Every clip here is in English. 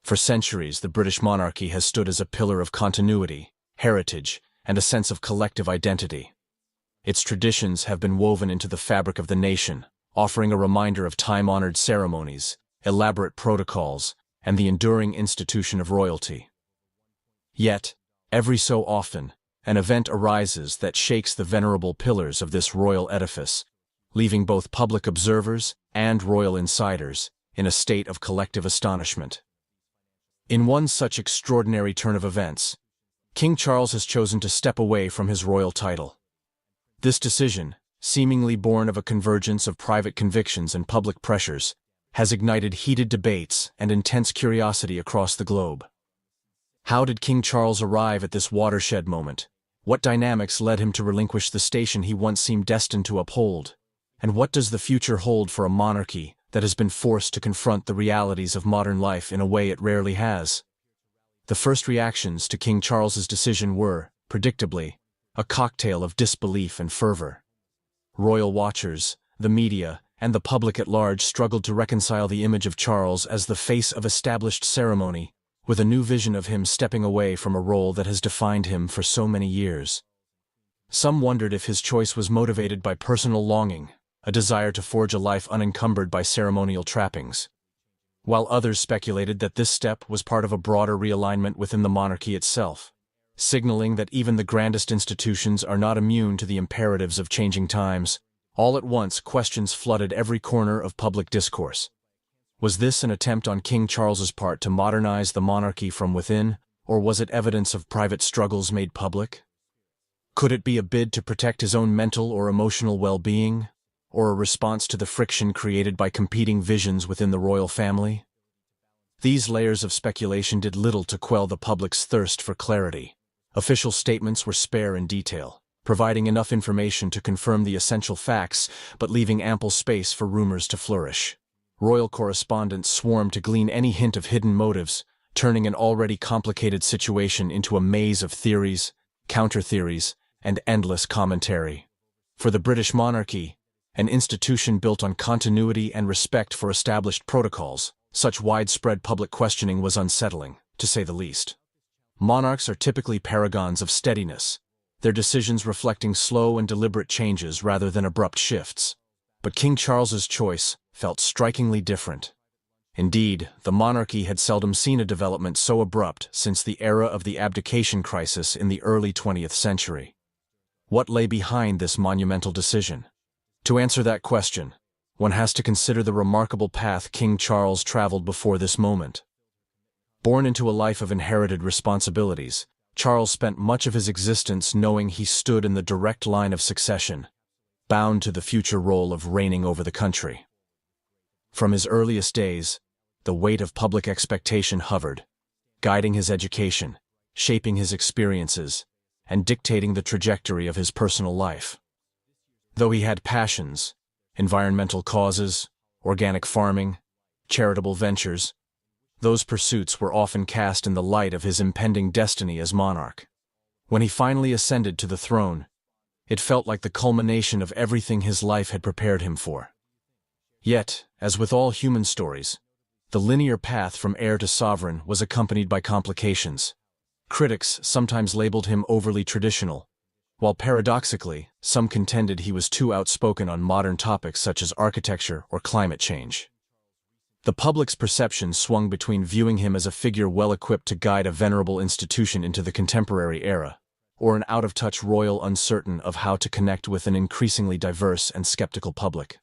For centuries, the British monarchy has stood as a pillar of continuity, heritage, and a sense of collective identity. Its traditions have been woven into the fabric of the nation, offering a reminder of time-honored ceremonies, elaborate protocols, and the enduring institution of royalty. Yet, every so often, an event arises that shakes the venerable pillars of this royal edifice, leaving both public observers and royal insiders in a state of collective astonishment. In one such extraordinary turn of events, King Charles has chosen to step away from his royal title. This decision, seemingly born of a convergence of private convictions and public pressures, has ignited heated debates and intense curiosity across the globe. How did King Charles arrive at this watershed moment? What dynamics led him to relinquish the station he once seemed destined to uphold? And what does the future hold for a monarchy that has been forced to confront the realities of modern life in a way it rarely has? The first reactions to King Charles's decision were, predictably, a cocktail of disbelief and fervor. Royal watchers, the media, and the public at large struggled to reconcile the image of Charles as the face of established ceremony with a new vision of him stepping away from a role that has defined him for so many years. Some wondered if his choice was motivated by personal longing, a desire to forge a life unencumbered by ceremonial trappings, while others speculated that this step was part of a broader realignment within the monarchy itself, signaling that even the grandest institutions are not immune to the imperatives of changing times. All at once, questions flooded every corner of public discourse. Was this an attempt on King Charles's part to modernize the monarchy from within, or was it evidence of private struggles made public? Could it be a bid to protect his own mental or emotional well-being, or a response to the friction created by competing visions within the royal family? These layers of speculation did little to quell the public's thirst for clarity. Official statements were spare in detail, providing enough information to confirm the essential facts, but leaving ample space for rumors to flourish. Royal correspondents swarmed to glean any hint of hidden motives, turning an already complicated situation into a maze of theories, counter-theories, and endless commentary. For the British monarchy, an institution built on continuity and respect for established protocols, such widespread public questioning was unsettling, to say the least. Monarchs are typically paragons of steadiness, their decisions reflecting slow and deliberate changes rather than abrupt shifts. But King Charles's choice felt strikingly different. Indeed, the monarchy had seldom seen a development so abrupt since the era of the abdication crisis in the early 20th century. What lay behind this monumental decision? To answer that question, one has to consider the remarkable path King Charles traveled before this moment. Born into a life of inherited responsibilities, Charles spent much of his existence knowing he stood in the direct line of succession, bound to the future role of reigning over the country. From his earliest days, the weight of public expectation hovered, guiding his education, shaping his experiences, and dictating the trajectory of his personal life. Though he had passions, environmental causes, organic farming, charitable ventures, those pursuits were often cast in the light of his impending destiny as monarch. When he finally ascended to the throne, it felt like the culmination of everything his life had prepared him for. Yet, as with all human stories, the linear path from heir to sovereign was accompanied by complications. Critics sometimes labeled him overly traditional, while paradoxically, some contended he was too outspoken on modern topics such as architecture or climate change. The public's perception swung between viewing him as a figure well-equipped to guide a venerable institution into the contemporary era, or an out-of-touch royal uncertain of how to connect with an increasingly diverse and skeptical public.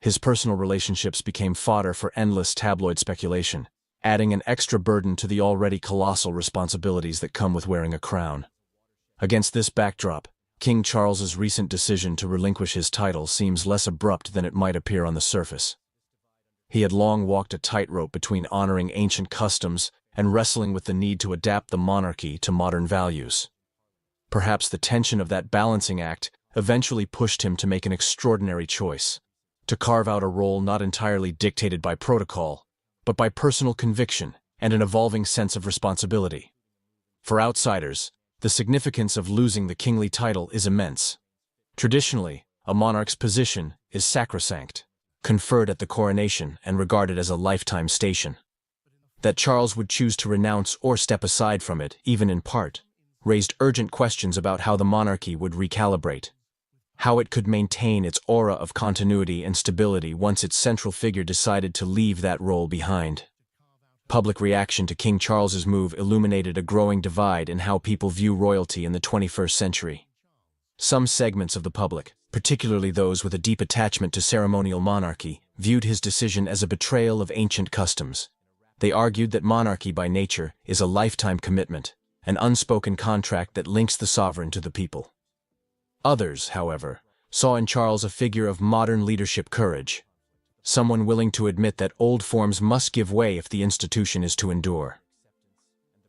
His personal relationships became fodder for endless tabloid speculation, adding an extra burden to the already colossal responsibilities that come with wearing a crown. Against this backdrop, King Charles's recent decision to relinquish his title seems less abrupt than it might appear on the surface. He had long walked a tightrope between honoring ancient customs and wrestling with the need to adapt the monarchy to modern values. Perhaps the tension of that balancing act eventually pushed him to make an extraordinary choice, to carve out a role not entirely dictated by protocol, but by personal conviction and an evolving sense of responsibility. For outsiders, the significance of losing the kingly title is immense. Traditionally, a monarch's position is sacrosanct, conferred at the coronation and regarded as a lifetime station. That Charles would choose to renounce or step aside from it, even in part, raised urgent questions about how the monarchy would recalibrate, how it could maintain its aura of continuity and stability once its central figure decided to leave that role behind. Public reaction to King Charles's move illuminated a growing divide in how people view royalty in the 21st century. Some segments of the public, particularly those with a deep attachment to ceremonial monarchy, viewed his decision as a betrayal of ancient customs. They argued that monarchy by nature is a lifetime commitment, an unspoken contract that links the sovereign to the people. Others, however, saw in Charles a figure of modern leadership courage, someone willing to admit that old forms must give way if the institution is to endure.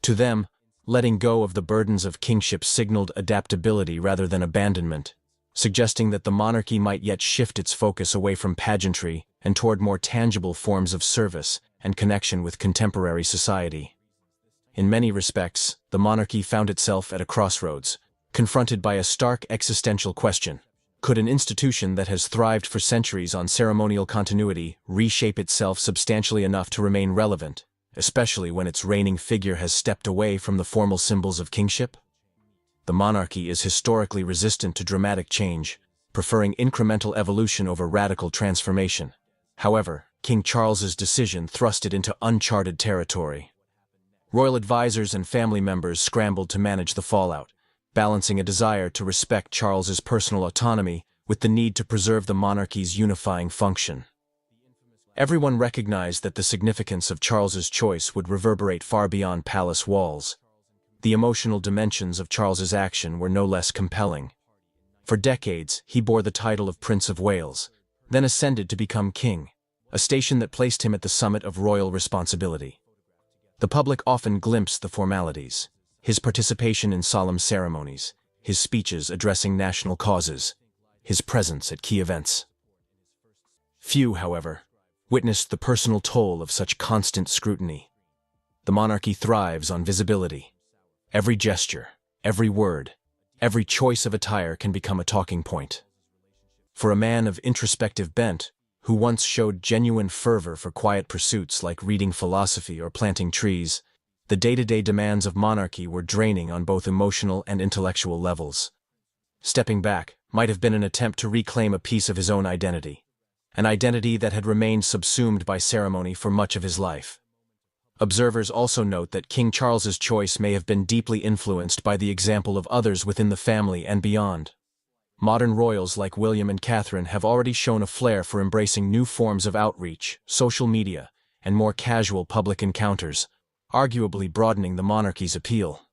To them, letting go of the burdens of kingship signaled adaptability rather than abandonment, suggesting that the monarchy might yet shift its focus away from pageantry and toward more tangible forms of service and connection with contemporary society. In many respects, the monarchy found itself at a crossroads, confronted by a stark existential question. Could an institution that has thrived for centuries on ceremonial continuity reshape itself substantially enough to remain relevant, especially when its reigning figure has stepped away from the formal symbols of kingship? The monarchy is historically resistant to dramatic change, preferring incremental evolution over radical transformation. However, King Charles's decision thrust it into uncharted territory. Royal advisors and family members scrambled to manage the fallout, balancing a desire to respect Charles's personal autonomy with the need to preserve the monarchy's unifying function. Everyone recognized that the significance of Charles's choice would reverberate far beyond palace walls. The emotional dimensions of Charles's action were no less compelling. For decades, he bore the title of Prince of Wales, then ascended to become king, a station that placed him at the summit of royal responsibility. The public often glimpsed the formalities, his participation in solemn ceremonies, his speeches addressing national causes, his presence at key events. Few, however, witnessed the personal toll of such constant scrutiny. The monarchy thrives on visibility. Every gesture, every word, every choice of attire can become a talking point. For a man of introspective bent, who once showed genuine fervor for quiet pursuits like reading philosophy or planting trees, the day-to-day demands of monarchy were draining on both emotional and intellectual levels. Stepping back might have been an attempt to reclaim a piece of his own identity, an identity that had remained subsumed by ceremony for much of his life. Observers also note that King Charles's choice may have been deeply influenced by the example of others within the family and beyond. Modern royals like William and Catherine have already shown a flair for embracing new forms of outreach, social media, and more casual public encounters, arguably broadening the monarchy's appeal.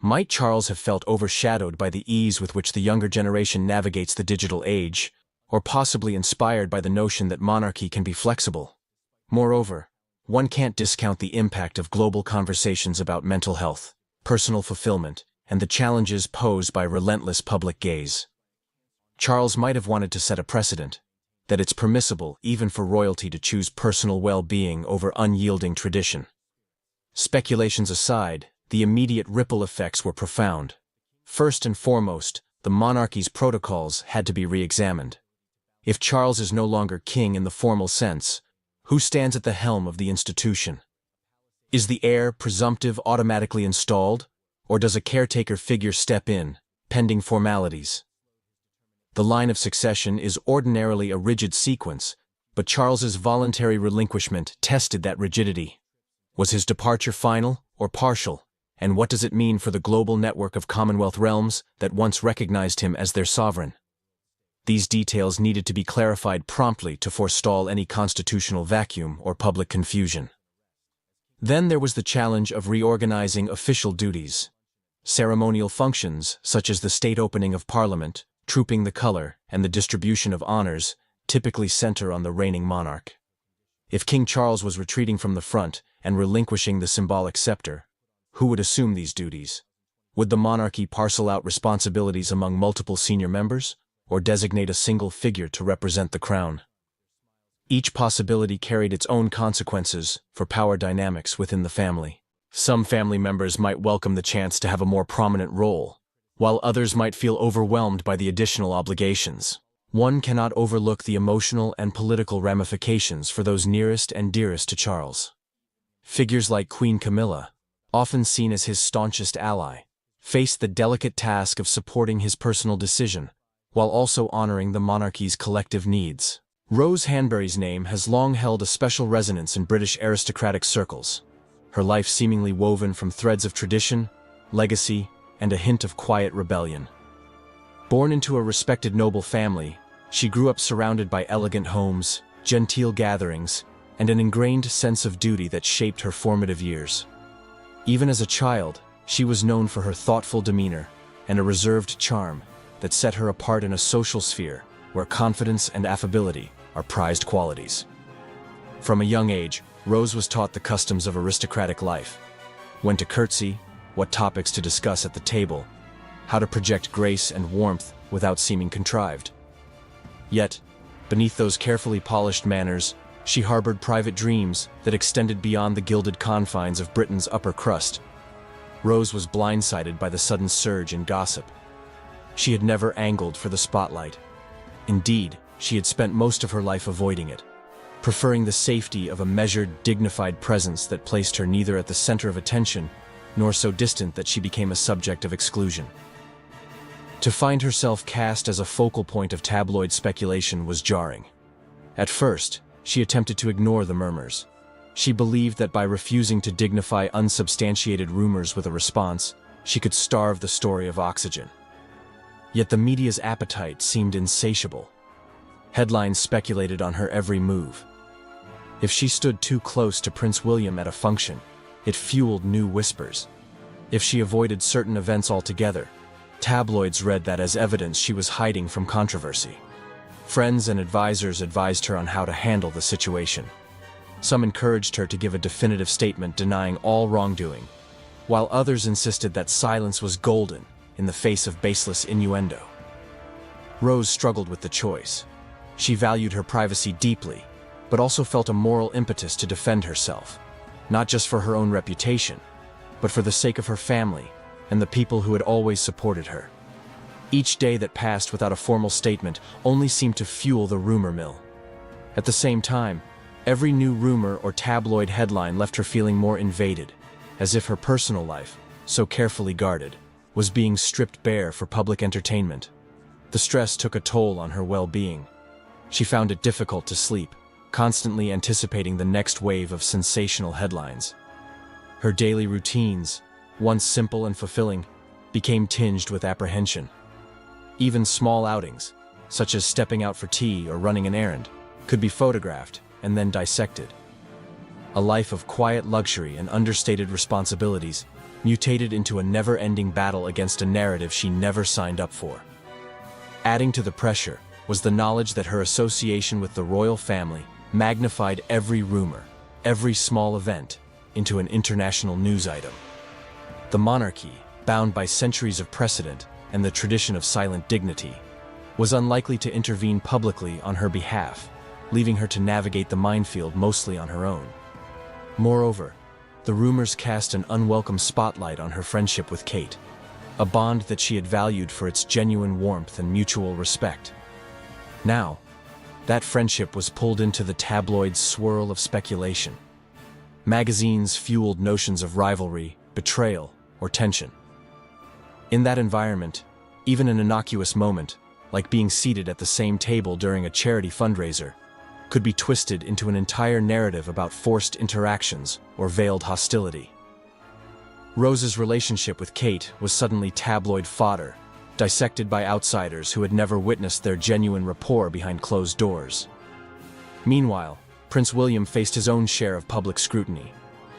Might Charles have felt overshadowed by the ease with which the younger generation navigates the digital age, or possibly inspired by the notion that monarchy can be flexible? Moreover, one can't discount the impact of global conversations about mental health, personal fulfillment, and the challenges posed by relentless public gaze. Charles might have wanted to set a precedent, that it's permissible even for royalty to choose personal well-being over unyielding tradition. Speculations aside, the immediate ripple effects were profound. First and foremost, the monarchy's protocols had to be re-examined. If Charles is no longer king in the formal sense, who stands at the helm of the institution? Is the heir presumptive automatically installed, or does a caretaker figure step in, pending formalities? The line of succession is ordinarily a rigid sequence, but Charles's voluntary relinquishment tested that rigidity. Was his departure final or partial, and what does it mean for the global network of Commonwealth realms that once recognized him as their sovereign? These details needed to be clarified promptly to forestall any constitutional vacuum or public confusion. Then there was the challenge of reorganizing official duties. Ceremonial functions, such as the state opening of Parliament, trooping the color, and the distribution of honors, typically center on the reigning monarch. If King Charles was retreating from the front and relinquishing the symbolic scepter, who would assume these duties? Would the monarchy parcel out responsibilities among multiple senior members, or designate a single figure to represent the crown? Each possibility carried its own consequences for power dynamics within the family. Some family members might welcome the chance to have a more prominent role, while others might feel overwhelmed by the additional obligations. One cannot overlook the emotional and political ramifications for those nearest and dearest to Charles. Figures like Queen Camilla, often seen as his staunchest ally, faced the delicate task of supporting his personal decision, while also honoring the monarchy's collective needs. Rose Hanbury's name has long held a special resonance in British aristocratic circles, her life seemingly woven from threads of tradition, legacy, and a hint of quiet rebellion. Born into a respected noble family, she grew up surrounded by elegant homes, genteel gatherings, and an ingrained sense of duty that shaped her formative years. Even as a child, she was known for her thoughtful demeanor and a reserved charm that set her apart in a social sphere where confidence and affability are prized qualities. From a young age, Rose was taught the customs of aristocratic life: when to curtsy, what topics to discuss at the table, how to project grace and warmth without seeming contrived. Yet, beneath those carefully polished manners, she harbored private dreams that extended beyond the gilded confines of Britain's upper crust. Rose was blindsided by the sudden surge in gossip. She had never angled for the spotlight. Indeed, she had spent most of her life avoiding it, preferring the safety of a measured, dignified presence that placed her neither at the center of attention nor so distant that she became a subject of exclusion. To find herself cast as a focal point of tabloid speculation was jarring. At first, she attempted to ignore the murmurs. She believed that by refusing to dignify unsubstantiated rumors with a response, she could starve the story of oxygen. Yet the media's appetite seemed insatiable. Headlines speculated on her every move. If she stood too close to Prince William at a function, it fueled new whispers. If she avoided certain events altogether, tabloids read that as evidence she was hiding from controversy. Friends and advisors advised her on how to handle the situation. Some encouraged her to give a definitive statement denying all wrongdoing, while others insisted that silence was golden in the face of baseless innuendo. Rose struggled with the choice. She valued her privacy deeply, but also felt a moral impetus to defend herself, not just for her own reputation, but for the sake of her family and the people who had always supported her. Each day that passed without a formal statement only seemed to fuel the rumor mill. At the same time, every new rumor or tabloid headline left her feeling more invaded, as if her personal life, so carefully guarded, was being stripped bare for public entertainment. The stress took a toll on her well-being. She found it difficult to sleep, constantly anticipating the next wave of sensational headlines. Her daily routines, once simple and fulfilling, became tinged with apprehension. Even small outings, such as stepping out for tea or running an errand, could be photographed and then dissected. A life of quiet luxury and understated responsibilities mutated into a never-ending battle against a narrative she never signed up for. Adding to the pressure was the knowledge that her association with the royal family magnified every rumor, every small event, into an international news item. The monarchy, bound by centuries of precedent and the tradition of silent dignity, was unlikely to intervene publicly on her behalf, leaving her to navigate the minefield mostly on her own. Moreover, the rumors cast an unwelcome spotlight on her friendship with Kate, a bond that she had valued for its genuine warmth and mutual respect. Now, that friendship was pulled into the tabloid swirl of speculation. Magazines fueled notions of rivalry, betrayal, or tension. In that environment, even an innocuous moment, like being seated at the same table during a charity fundraiser, could be twisted into an entire narrative about forced interactions or veiled hostility. Rose's relationship with Kate was suddenly tabloid fodder, dissected by outsiders who had never witnessed their genuine rapport behind closed doors. Meanwhile, Prince William faced his own share of public scrutiny,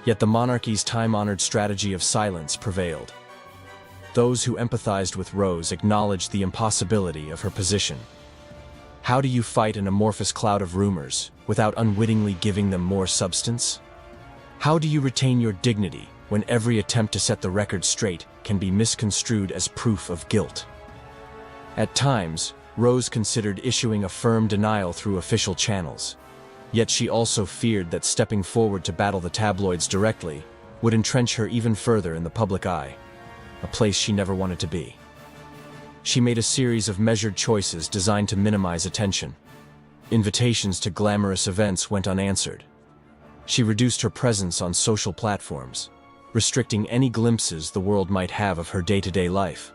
yet the monarchy's time-honored strategy of silence prevailed. Those who empathized with Rose acknowledged the impossibility of her position. How do you fight an amorphous cloud of rumors without unwittingly giving them more substance? How do you retain your dignity when every attempt to set the record straight can be misconstrued as proof of guilt? At times, Rose considered issuing a firm denial through official channels. Yet she also feared that stepping forward to battle the tabloids directly would entrench her even further in the public eye, a place she never wanted to be. She made a series of measured choices designed to minimize attention. Invitations to glamorous events went unanswered. She reduced her presence on social platforms, restricting any glimpses the world might have of her day-to-day life.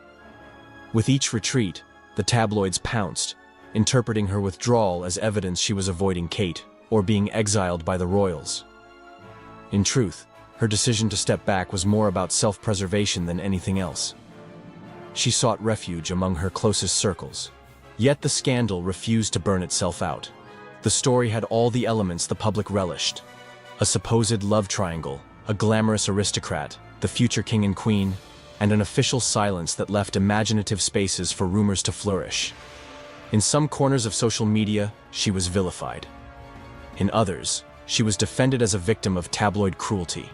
With each retreat, the tabloids pounced, interpreting her withdrawal as evidence she was avoiding Kate or being exiled by the royals. In truth, her decision to step back was more about self-preservation than anything else. She sought refuge among her closest circles. Yet the scandal refused to burn itself out. The story had all the elements the public relished. A supposed love triangle, a glamorous aristocrat, the future king and queen, and an official silence that left imaginative spaces for rumors to flourish. In some corners of social media, she was vilified. In others, she was defended as a victim of tabloid cruelty.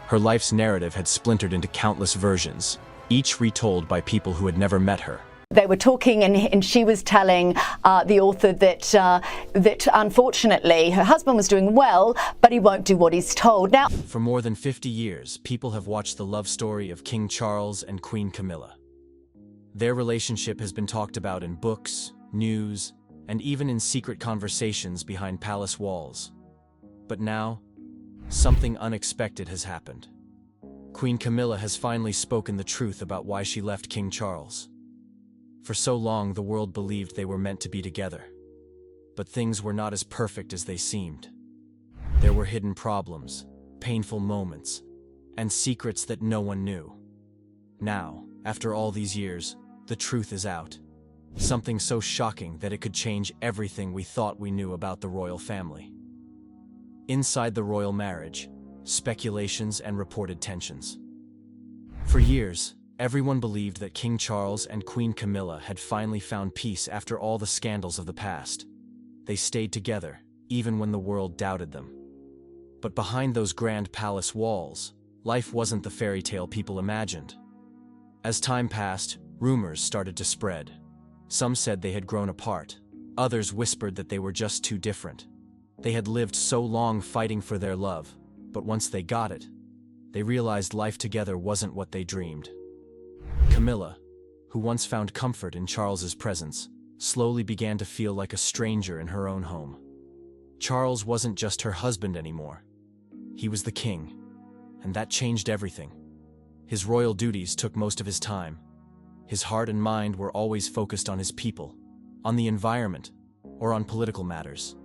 Her life's narrative had splintered into countless versions, each retold by people who had never met her. They were talking, and she was telling the author that unfortunately her husband was doing well, but he won't do what he's told. Now, for more than 50 years, people have watched the love story of King Charles and Queen Camilla. Their relationship has been talked about in books, news, and even in secret conversations behind palace walls. But now, something unexpected has happened. Queen Camilla has finally spoken the truth about why she left King Charles. For so long, the world believed they were meant to be together. But things were not as perfect as they seemed. There were hidden problems, painful moments, and secrets that no one knew. Now, after all these years, the truth is out. Something so shocking that it could change everything we thought we knew about the royal family. Inside the royal marriage, speculations and reported tensions. For years, everyone believed that King Charles and Queen Camilla had finally found peace after all the scandals of the past. They stayed together, even when the world doubted them. But behind those grand palace walls, life wasn't the fairy tale people imagined. As time passed, rumors started to spread. Some said they had grown apart. Others whispered that they were just too different. They had lived so long fighting for their love, but once they got it, they realized life together wasn't what they dreamed. Camilla, who once found comfort in Charles's presence, slowly began to feel like a stranger in her own home. Charles wasn't just her husband anymore. He was the king, and that changed everything. His royal duties took most of his time. His heart and mind were always focused on his people, on the environment, or on political matters.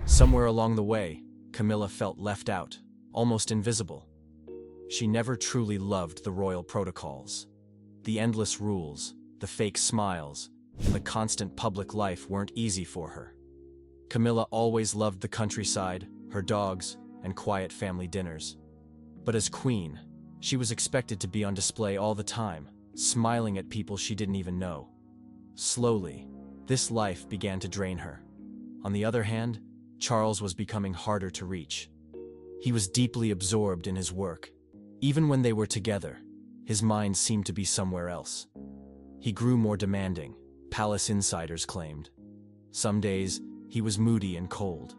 Somewhere along the way, Camilla felt left out, almost invisible. She never truly loved the royal protocols. The endless rules, the fake smiles, and the constant public life weren't easy for her. Camilla always loved the countryside, her dogs, and quiet family dinners. But as queen, she was expected to be on display all the time, smiling at people she didn't even know. Slowly, this life began to drain her. On the other hand, Charles was becoming harder to reach. He was deeply absorbed in his work. Even when they were together, his mind seemed to be somewhere else. He grew more demanding, palace insiders claimed. Some days, he was moody and cold.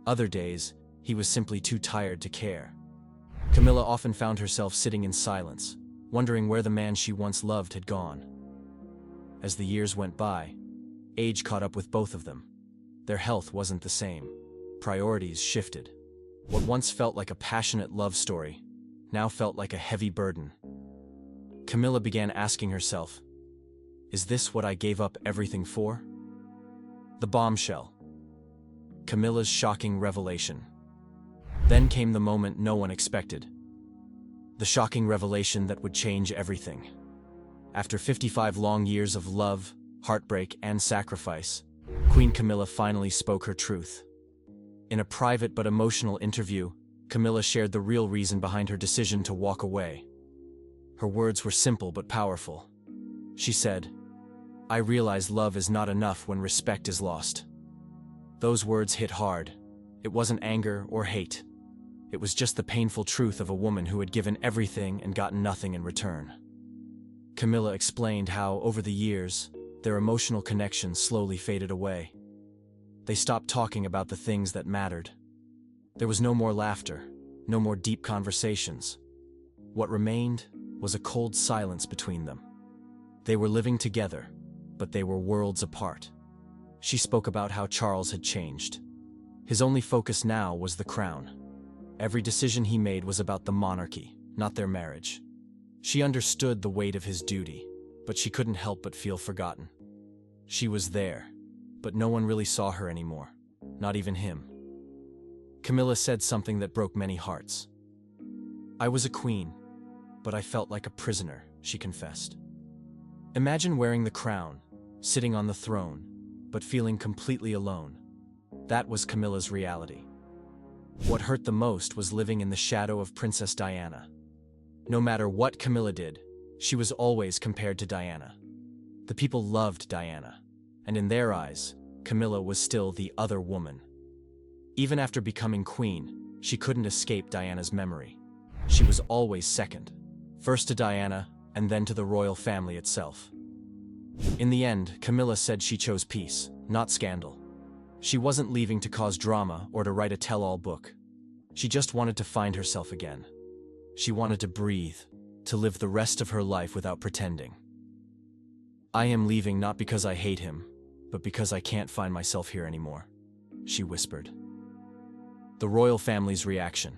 Other days, he was simply too tired to care. Camilla often found herself sitting in silence, wondering where the man she once loved had gone. As the years went by, age caught up with both of them. Their health wasn't the same. Priorities shifted. What once felt like a passionate love story now felt like a heavy burden. Camilla began asking herself, is this what I gave up everything for? The bombshell. Camilla's shocking revelation. Then came the moment no one expected. The shocking revelation that would change everything. After 55 long years of love, heartbreak, and sacrifice, Queen Camilla finally spoke her truth. In a private but emotional interview, Camilla shared the real reason behind her decision to walk away. Her words were simple but powerful. She said, "I realize love is not enough when respect is lost." Those words hit hard. It wasn't anger or hate. It was just the painful truth of a woman who had given everything and gotten nothing in return. Camilla explained how, over the years, their emotional connection slowly faded away. They stopped talking about the things that mattered. There was no more laughter, no more deep conversations. What remained was a cold silence between them. They were living together, but they were worlds apart. She spoke about how Charles had changed. His only focus now was the crown. Every decision he made was about the monarchy, not their marriage. She understood the weight of his duty, but she couldn't help but feel forgotten. She was there, but no one really saw her anymore, not even him. Camilla said something that broke many hearts. "I was a queen, but I felt like a prisoner," she confessed. Imagine wearing the crown, sitting on the throne, but feeling completely alone. That was Camilla's reality. What hurt the most was living in the shadow of Princess Diana. No matter what Camilla did, she was always compared to Diana. The people loved Diana, and in their eyes, Camilla was still the other woman. Even after becoming queen, she couldn't escape Diana's memory. She was always second, first to Diana and then to the royal family itself. In the end, Camilla said she chose peace, not scandal. She wasn't leaving to cause drama or to write a tell-all book. She just wanted to find herself again. She wanted to breathe, to live the rest of her life without pretending. "I am leaving not because I hate him, but because I can't find myself here anymore," she whispered. The royal family's reaction.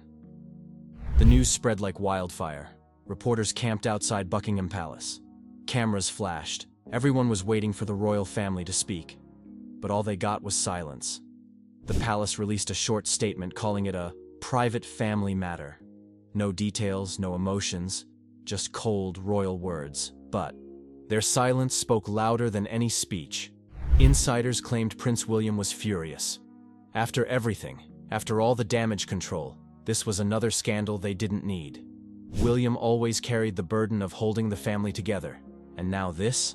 The news spread like wildfire. Reporters camped outside Buckingham Palace. Cameras flashed. Everyone was waiting for the royal family to speak. But all they got was silence. The palace released a short statement calling it a private family matter. No details, no emotions, just cold royal words. But their silence spoke louder than any speech. Insiders claimed Prince William was furious. After everything, after all the damage control, this was another scandal they didn't need. William always carried the burden of holding the family together, and now this?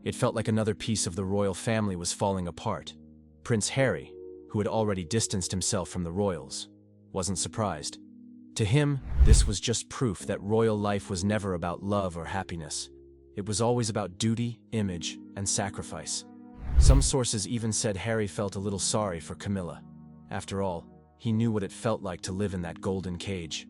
It felt like another piece of the royal family was falling apart. Prince Harry, who had already distanced himself from the royals, wasn't surprised. To him, this was just proof that royal life was never about love or happiness. It was always about duty, image, and sacrifice. Some sources even said Harry felt a little sorry for Camilla. After all, he knew what it felt like to live in that golden cage.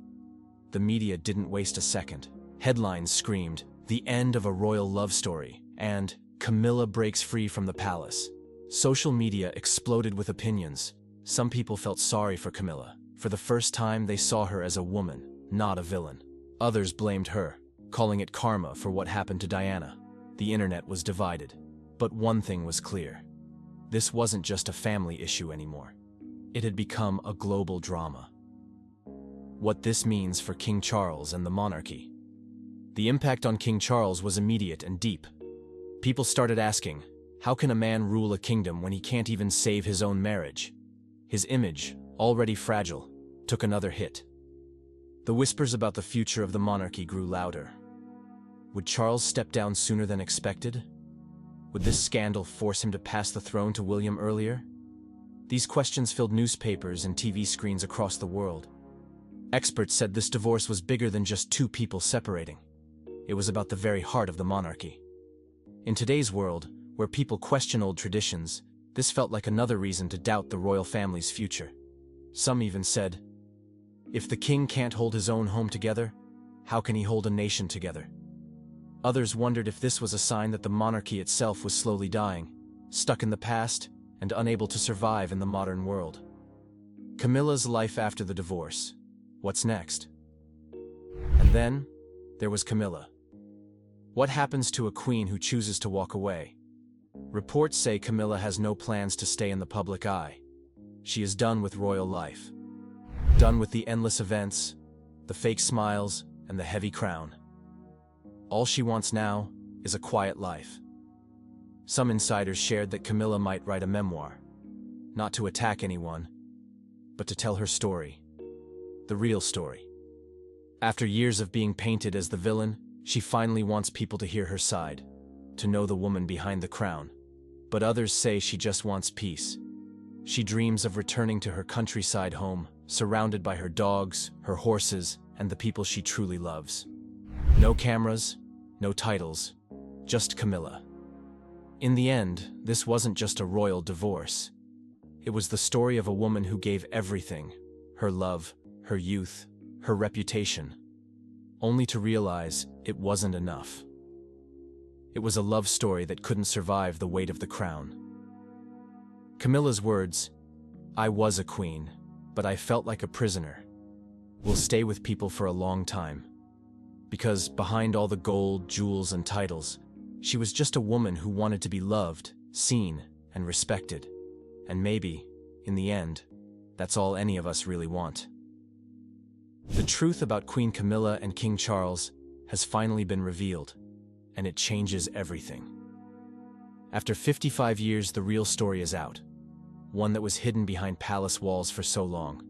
The media didn't waste a second. Headlines screamed, "The end of a royal love story," and "Camilla breaks free from the palace." Social media exploded with opinions. Some people felt sorry for Camilla. For the first time, they saw her as a woman, not a villain. Others blamed her, calling it karma for what happened to Diana. The internet was divided. But one thing was clear. This wasn't just a family issue anymore. It had become a global drama. What this means for King Charles and the monarchy. The impact on King Charles was immediate and deep. People started asking, how can a man rule a kingdom when he can't even save his own marriage? His image, already fragile, took another hit. The whispers about the future of the monarchy grew louder. Would Charles step down sooner than expected? Would this scandal force him to pass the throne to William earlier? These questions filled newspapers and TV screens across the world. Experts said this divorce was bigger than just two people separating. It was about the very heart of the monarchy. In today's world, where people question old traditions, this felt like another reason to doubt the royal family's future. Some even said, if the king can't hold his own home together, how can he hold a nation together? Others wondered if this was a sign that the monarchy itself was slowly dying, stuck in the past and unable to survive in the modern world. Camilla's life after the divorce. What's next? And then, there was Camilla. What happens to a queen who chooses to walk away? Reports say Camilla has no plans to stay in the public eye. She is done with royal life. Done with the endless events, the fake smiles, and the heavy crown. All she wants now is a quiet life. Some insiders shared that Camilla might write a memoir, not to attack anyone, but to tell her story. The real story. After years of being painted as the villain, she finally wants people to hear her side, to know the woman behind the crown. But others say she just wants peace. She dreams of returning to her countryside home, surrounded by her dogs, her horses, and the people she truly loves. No cameras, no titles, just Camilla. In the end, this wasn't just a royal divorce. It was the story of a woman who gave everything, her love, her youth, her reputation, only to realize it wasn't enough. It was a love story that couldn't survive the weight of the crown. Camilla's words, "I was a queen, but I felt like a prisoner," will stay with people for a long time. Because behind all the gold, jewels, and titles, she was just a woman who wanted to be loved, seen, and respected. And maybe, in the end, that's all any of us really want. The truth about Queen Camilla and King Charles has finally been revealed, and it changes everything. After 55 years, the real story is out, one that was hidden behind palace walls for so long.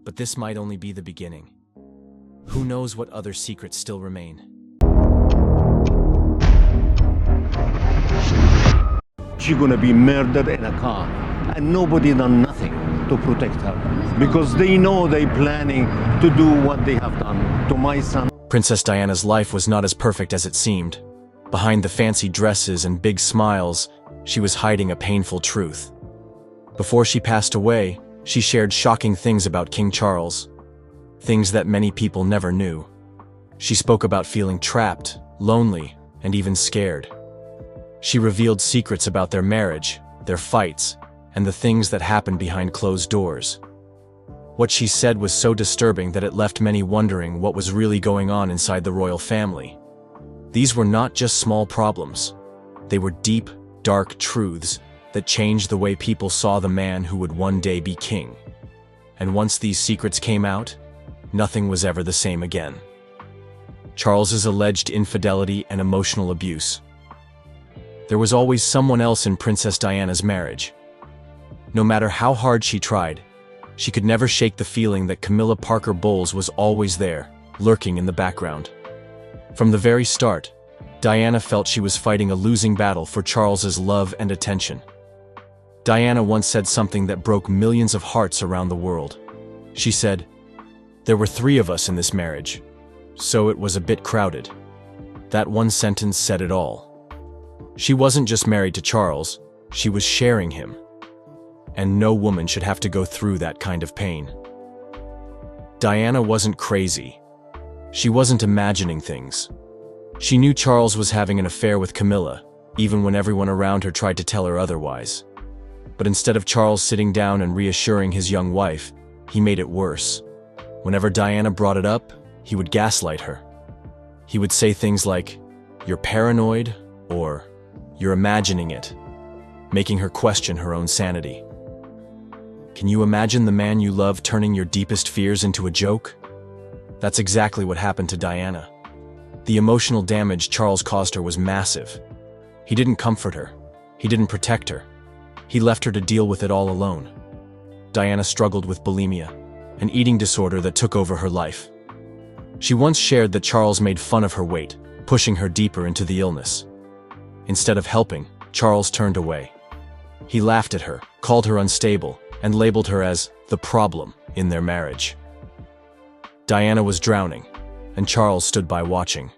But this might only be the beginning. Who knows what other secrets still remain? She's gonna be murdered in a car, and nobody done nothing to protect her, because they know they're planning to do what they have done to my son. Princess Diana's life was not as perfect as it seemed. Behind the fancy dresses and big smiles, she was hiding a painful truth. Before she passed away, she shared shocking things about King Charles, things that many people never knew. She spoke about feeling trapped, lonely, and even scared. She revealed secrets about their marriage, their fights, and the things that happened behind closed doors. What she said was so disturbing that it left many wondering what was really going on inside the royal family. These were not just small problems. They were deep, dark truths that changed the way people saw the man who would one day be king. And once these secrets came out, nothing was ever the same again. Charles's alleged infidelity and emotional abuse. There was always someone else in Princess Diana's marriage. No matter how hard she tried, she could never shake the feeling that Camilla Parker Bowles was always there, lurking in the background. From the very start, Diana felt she was fighting a losing battle for Charles's love and attention. Diana once said something that broke millions of hearts around the world. She said, "There were 3 of us in this marriage, so it was a bit crowded." That one sentence said it all. She wasn't just married to Charles, she was sharing him. And no woman should have to go through that kind of pain. Diana wasn't crazy. She wasn't imagining things. She knew Charles was having an affair with Camilla, even when everyone around her tried to tell her otherwise. But instead of Charles sitting down and reassuring his young wife, he made it worse. Whenever Diana brought it up, he would gaslight her. He would say things like, "You're paranoid," or "You're imagining it," making her question her own sanity. Can you imagine the man you love turning your deepest fears into a joke? That's exactly what happened to Diana. The emotional damage Charles caused her was massive. He didn't comfort her. He didn't protect her. He left her to deal with it all alone. Diana struggled with bulimia, an eating disorder that took over her life. She once shared that Charles made fun of her weight, pushing her deeper into the illness. Instead of helping, Charles turned away. He laughed at her, called her unstable, and labeled her as the problem in their marriage. Diana was drowning, and Charles stood by watching.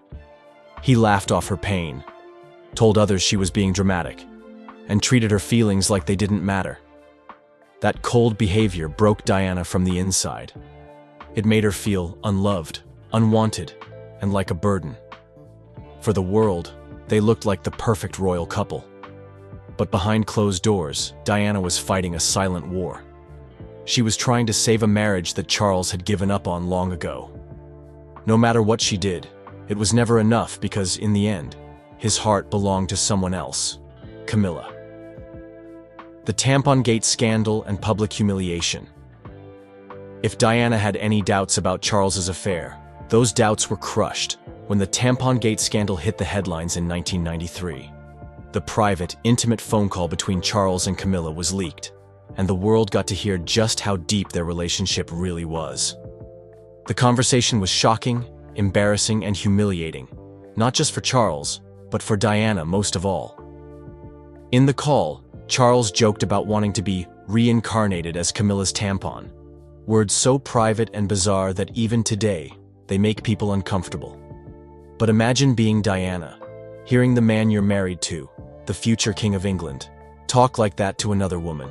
He laughed off her pain, told others she was being dramatic, and treated her feelings like they didn't matter. That cold behavior broke Diana from the inside. It made her feel unloved, unwanted, and like a burden. For the world, they looked like the perfect royal couple. But behind closed doors, Diana was fighting a silent war. She was trying to save a marriage that Charles had given up on long ago. No matter what she did, it was never enough because, in the end, his heart belonged to someone else, Camilla. The Tampon Gate scandal and public humiliation. If Diana had any doubts about Charles's affair, those doubts were crushed when the Tampon Gate scandal hit the headlines in 1993. The private, intimate phone call between Charles and Camilla was leaked, and the world got to hear just how deep their relationship really was. The conversation was shocking, embarrassing, and humiliating, not just for Charles, but for Diana most of all. In the call, Charles joked about wanting to be reincarnated as Camilla's tampon, words so private and bizarre that even today, they make people uncomfortable. But imagine being Diana, hearing the man you're married to, the future King of England, talk like that to another woman.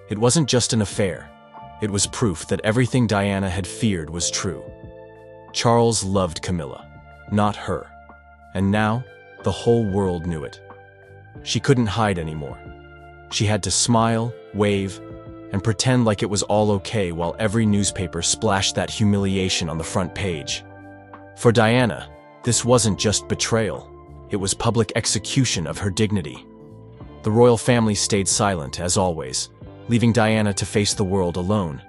It wasn't just an affair. It was proof that everything Diana had feared was true. Charles loved Camilla, not her. And now, the whole world knew it. She couldn't hide anymore. She had to smile, wave, and pretend like it was all okay while every newspaper splashed that humiliation on the front page. For Diana, this wasn't just betrayal, it was public execution of her dignity. The royal family stayed silent, as always, leaving Diana to face the world alone.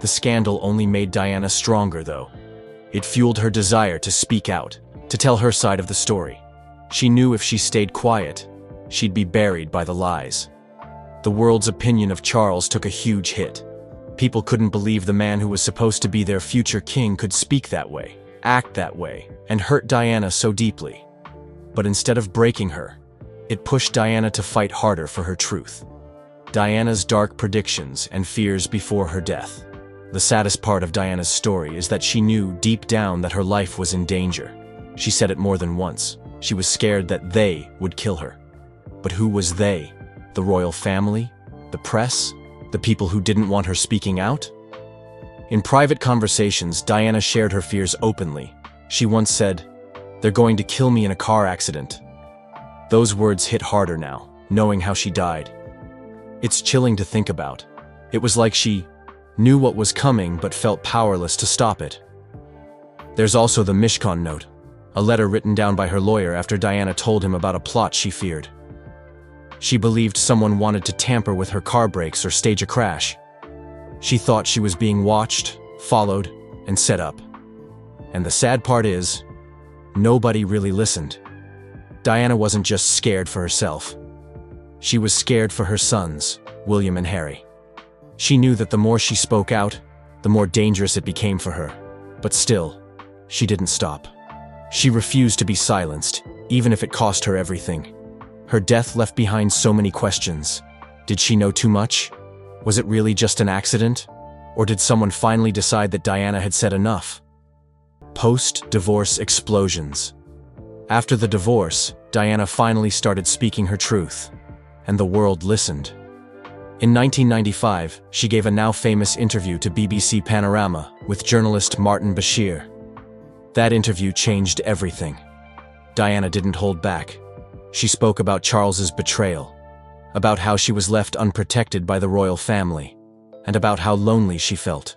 The scandal only made Diana stronger, though. It fueled her desire to speak out, to tell her side of the story. She knew if she stayed quiet, she'd be buried by the lies. The world's opinion of Charles took a huge hit. People couldn't believe the man who was supposed to be their future king could speak that way, act that way, and hurt Diana so deeply. But instead of breaking her, it pushed Diana to fight harder for her truth. Diana's dark predictions and fears before her death. The saddest part of Diana's story is that she knew deep down that her life was in danger. She said it more than once. She was scared that they would kill her. But who was they? The royal family? The press? The people who didn't want her speaking out? In private conversations, Diana shared her fears openly. She once said, "They're going to kill me in a car accident." Those words hit harder now, knowing how she died. It's chilling to think about. It was like she knew what was coming but felt powerless to stop it. There's also the Mishkan note, a letter written down by her lawyer after Diana told him about a plot she feared. She believed someone wanted to tamper with her car brakes or stage a crash. She thought she was being watched, followed, and set up. And the sad part is, nobody really listened. Diana wasn't just scared for herself. She was scared for her sons, William and Harry. She knew that the more she spoke out, the more dangerous it became for her. But still, she didn't stop. She refused to be silenced, even if it cost her everything. Her death left behind so many questions. Did she know too much? Was it really just an accident? Or did someone finally decide that Diana had said enough? Post-divorce explosions. After the divorce, Diana finally started speaking her truth, and the world listened. In 1995, she gave a now-famous interview to BBC Panorama with journalist Martin Bashir. That interview changed everything. Diana didn't hold back. She spoke about Charles's betrayal, about how she was left unprotected by the royal family, and about how lonely she felt.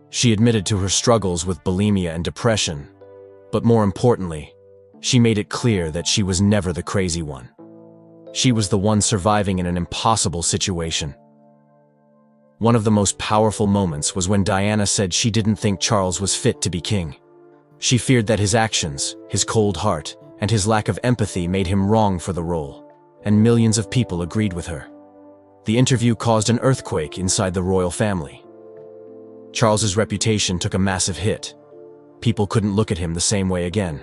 She admitted to her struggles with bulimia and depression, but more importantly, she made it clear that she was never the crazy one. She was the one surviving in an impossible situation. One of the most powerful moments was when Diana said she didn't think Charles was fit to be king. She feared that his actions, his cold heart, and his lack of empathy made him wrong for the role, and millions of people agreed with her. The interview caused an earthquake inside the royal family. Charles's reputation took a massive hit. People couldn't look at him the same way again.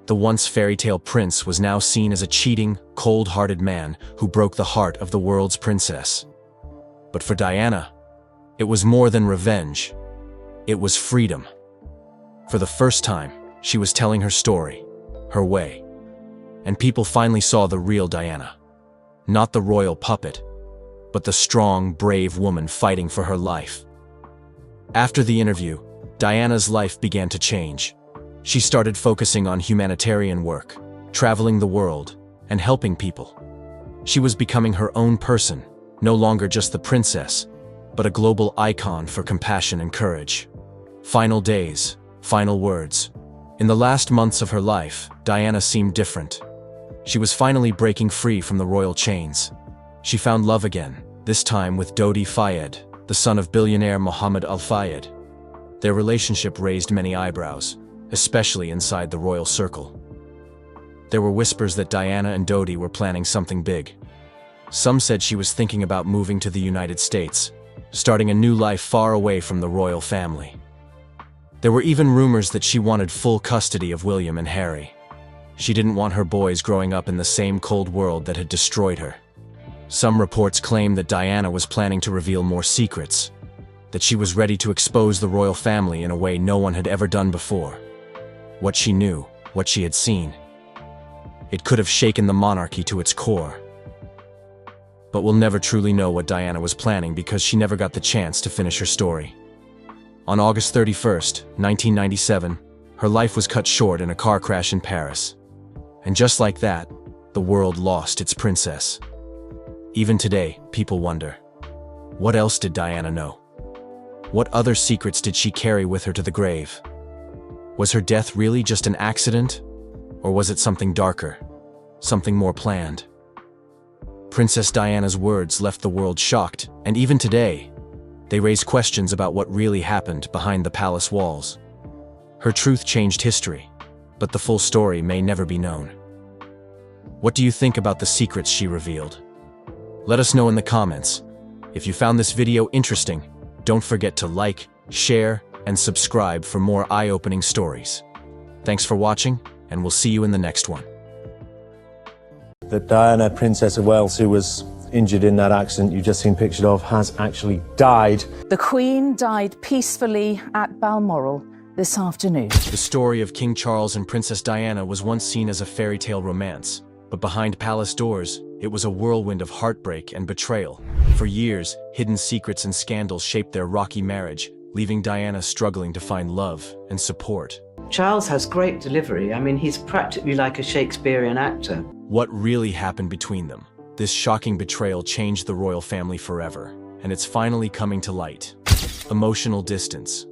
The once fairy-tale prince was now seen as a cheating, cold-hearted man who broke the heart of the world's princess. But for Diana, it was more than revenge. It was freedom. For the first time, she was telling her story, her way. And people finally saw the real Diana. Not the royal puppet, but the strong, brave woman fighting for her life. After the interview, Diana's life began to change. She started focusing on humanitarian work, traveling the world, and helping people. She was becoming her own person, no longer just the princess, but a global icon for compassion and courage. Final days, final words. In the last months of her life, Diana seemed different. She was finally breaking free from the royal chains. She found love again, this time with Dodi Fayed, the son of billionaire Mohammed Al Fayed. Their relationship raised many eyebrows, especially inside the royal circle. There were whispers that Diana and Dodi were planning something big. Some said she was thinking about moving to the United States, starting a new life far away from the royal family. There were even rumors that she wanted full custody of William and Harry. She didn't want her boys growing up in the same cold world that had destroyed her. Some reports claimed that Diana was planning to reveal more secrets, that she was ready to expose the royal family in a way no one had ever done before. What she knew, what she had seen. It could have shaken the monarchy to its core. But we'll never truly know what Diana was planning because she never got the chance to finish her story. On August 31st, 1997, her life was cut short in a car crash in Paris. And just like that, the world lost its princess. Even today, people wonder, What else did Diana know? What other secrets did she carry with her to the grave? Was her death really just an accident? Or was it something darker? Something more planned? Princess Diana's words left the world shocked, and even today, they raise questions about what really happened behind the palace walls. Her truth changed history, but the full story may never be known. What do you think about the secrets she revealed? Let us know in the comments. If you found this video interesting, don't forget to like, share, and subscribe for more eye-opening stories. Thanks for watching, and we'll see you in the next one. That Diana, Princess of Wales, who was injured in that accident you've just seen pictured of, has actually died. The Queen died peacefully at Balmoral this afternoon. The story of King Charles and Princess Diana was once seen as a fairy tale romance, but behind palace doors, it was a whirlwind of heartbreak and betrayal. For years, hidden secrets and scandals shaped their rocky marriage, leaving Diana struggling to find love and support. Charles has great delivery. I mean, he's practically like a Shakespearean actor. What really happened between them? This shocking betrayal changed the royal family forever, and it's finally coming to light. Emotional distance.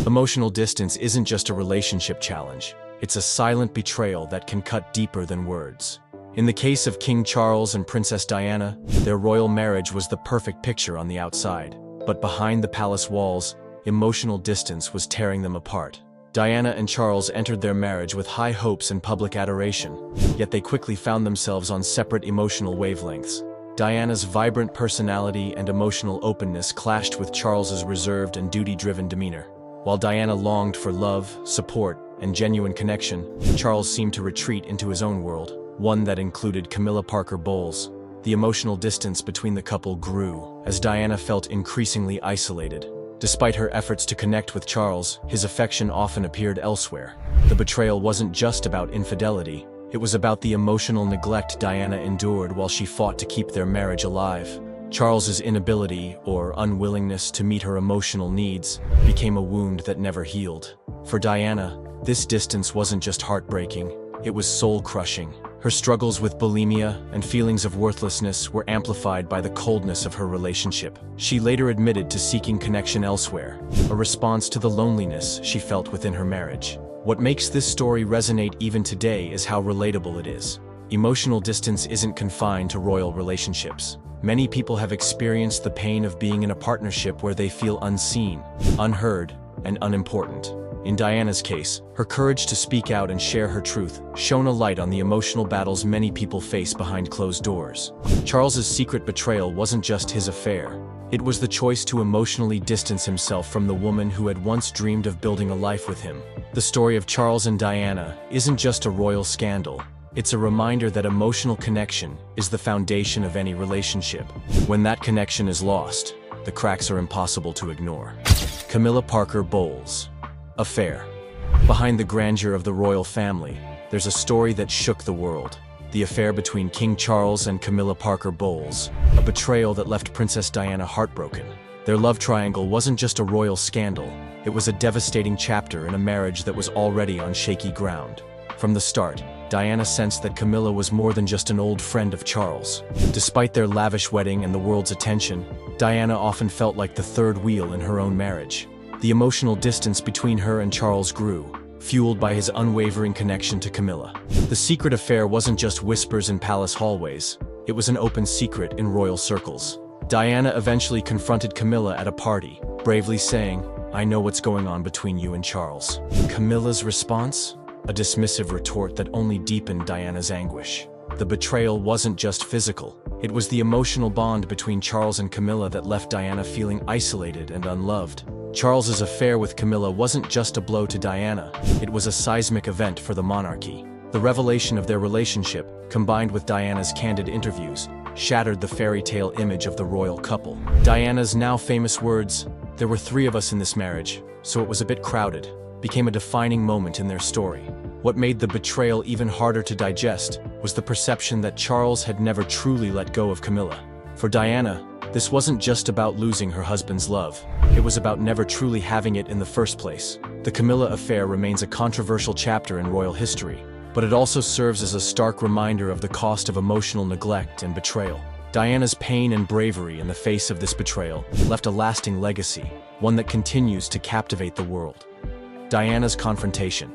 Emotional distance isn't just a relationship challenge. It's a silent betrayal that can cut deeper than words. In the case of King Charles and Princess Diana, their royal marriage was the perfect picture on the outside. But behind the palace walls, emotional distance was tearing them apart. Diana and Charles entered their marriage with high hopes and public adoration, yet they quickly found themselves on separate emotional wavelengths. Diana's vibrant personality and emotional openness clashed with Charles's reserved and duty-driven demeanor. While Diana longed for love, support, and genuine connection, Charles seemed to retreat into his own world, one that included Camilla Parker Bowles. The emotional distance between the couple grew, as Diana felt increasingly isolated. Despite her efforts to connect with Charles, his affection often appeared elsewhere. The betrayal wasn't just about infidelity, it was about the emotional neglect Diana endured while she fought to keep their marriage alive. Charles's inability, or unwillingness to meet her emotional needs, became a wound that never healed. For Diana, this distance wasn't just heartbreaking, it was soul-crushing. Her struggles with bulimia and feelings of worthlessness were amplified by the coldness of her relationship. She later admitted to seeking connection elsewhere, a response to the loneliness she felt within her marriage. What makes this story resonate even today is how relatable it is. Emotional distance isn't confined to royal relationships. Many people have experienced the pain of being in a partnership where they feel unseen, unheard, and unimportant. In Diana's case, her courage to speak out and share her truth shone a light on the emotional battles many people face behind closed doors. Charles's secret betrayal wasn't just his affair. It was the choice to emotionally distance himself from the woman who had once dreamed of building a life with him. The story of Charles and Diana isn't just a royal scandal. It's a reminder that emotional connection is the foundation of any relationship. When that connection is lost, the cracks are impossible to ignore. Camilla Parker Bowles. Affair. Behind the grandeur of the royal family, there's a story that shook the world. The affair between King Charles and Camilla Parker Bowles, a betrayal that left Princess Diana heartbroken. Their love triangle wasn't just a royal scandal, it was a devastating chapter in a marriage that was already on shaky ground. From the start, Diana sensed that Camilla was more than just an old friend of Charles. Despite their lavish wedding and the world's attention, Diana often felt like the third wheel in her own marriage. The emotional distance between her and Charles grew, fueled by his unwavering connection to Camilla. The secret affair wasn't just whispers in palace hallways, it was an open secret in royal circles. Diana eventually confronted Camilla at a party, bravely saying, "I know what's going on between you and Charles." Camilla's response? A dismissive retort that only deepened Diana's anguish. The betrayal wasn't just physical, it was the emotional bond between Charles and Camilla that left Diana feeling isolated and unloved. Charles's affair with Camilla wasn't just a blow to Diana, it was a seismic event for the monarchy. The revelation of their relationship, combined with Diana's candid interviews, shattered the fairy tale image of the royal couple. Diana's now famous words, "There were 3 of us in this marriage, so it was a bit crowded," became a defining moment in their story. What made the betrayal even harder to digest was the perception that Charles had never truly let go of Camilla. For Diana, this wasn't just about losing her husband's love, it was about never truly having it in the first place. The Camilla affair remains a controversial chapter in royal history, but it also serves as a stark reminder of the cost of emotional neglect and betrayal. Diana's pain and bravery in the face of this betrayal left a lasting legacy, one that continues to captivate the world. Diana's confrontation.